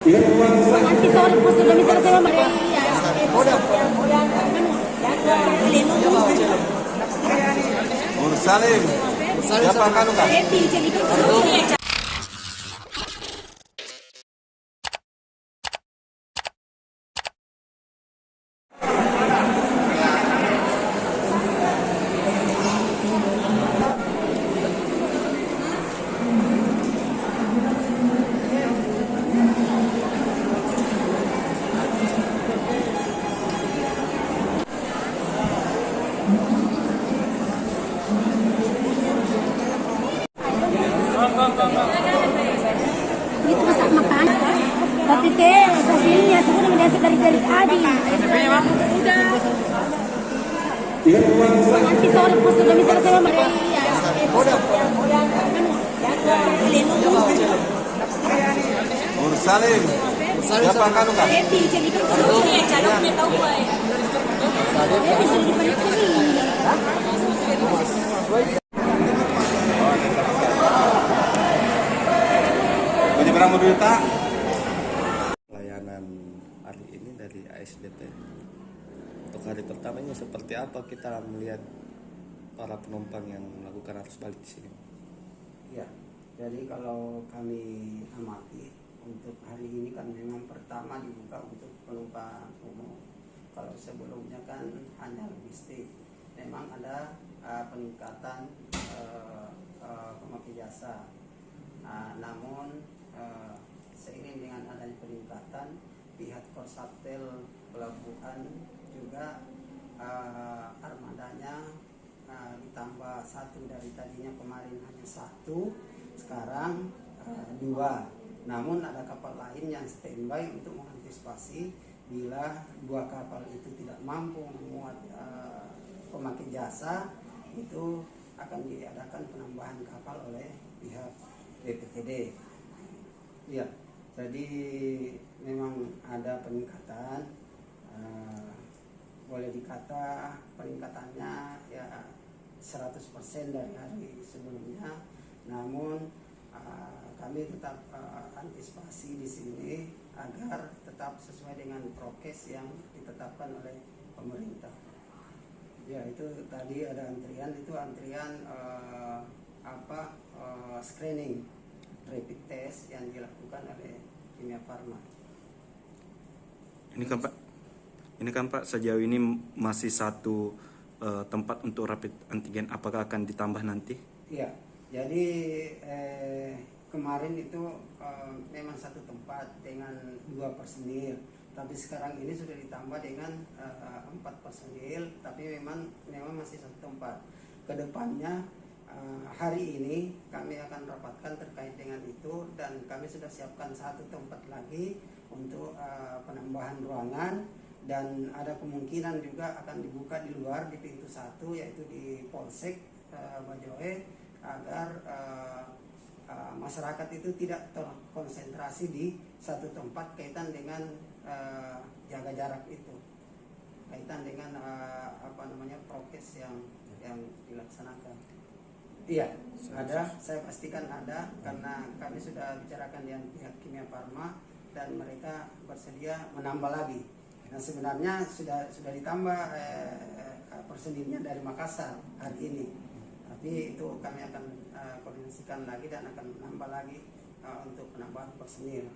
Anche solo possono mettere solo Maria. Salim, siapa kanu kak? Itu bisa makan. Tapi teh hasilnya semua mendapat dari Adi. Udah. Nanti sore posisi misalnya sama Maria. Salim, siapa kanu kak? Berapa juta? Layanan hari ini dari ASDT. Untuk hari pertamanya seperti apa kita melihat para penumpang yang melakukan arus balik di sini? Ya, jadi kalau kami amati untuk hari ini kan memang pertama dibuka untuk penumpang umum. Kalau sebelumnya kan hanya logistik. Memang ada peningkatan pemakai jasa. Namun seiring dengan adanya peningkatan, pihak Korsaptel Pelabuhan juga armadanya ditambah satu, dari tadinya kemarin hanya satu, sekarang dua. Namun ada kapal lain yang standby untuk mengantisipasi bila dua kapal itu tidak mampu memuat pemakai jasa, itu akan diadakan penambahan kapal oleh pihak BPTD. Ya, jadi memang ada peningkatan. Boleh dikata peningkatannya ya 100% dari hari sebelumnya. Namun kami tetap antisipasi di sini agar tetap sesuai dengan prokes yang ditetapkan oleh pemerintah. Ya, itu tadi ada antrian, itu antrian screening rapid test yang dilakukan oleh Kimia Farma. Ini kan Pak, sejauh ini masih satu tempat untuk rapid antigen. Apakah akan ditambah nanti? Iya, jadi kemarin itu memang satu tempat dengan 2 personil, tapi sekarang ini sudah ditambah dengan 4 personil, tapi memang masih satu tempat. Kedepannya hari ini kami akan rapatkan terkait dengan itu, dan kami sudah siapkan satu tempat lagi untuk penambahan ruangan, dan ada kemungkinan juga akan dibuka di luar di pintu 1, yaitu di Polsek Bajoe, agar masyarakat itu tidak terkonsentrasi di satu tempat kaitan dengan jaga jarak itu, kaitan dengan prokes yang dilaksanakan. Iya, ada, saya pastikan ada, karena kami sudah bicarakan dengan pihak Kimia Farma dan mereka bersedia menambah lagi. Nah, sebenarnya sudah ditambah personilnya dari Makassar hari ini, tapi itu kami akan koordinasikan lagi dan akan menambah lagi untuk penambahan personil.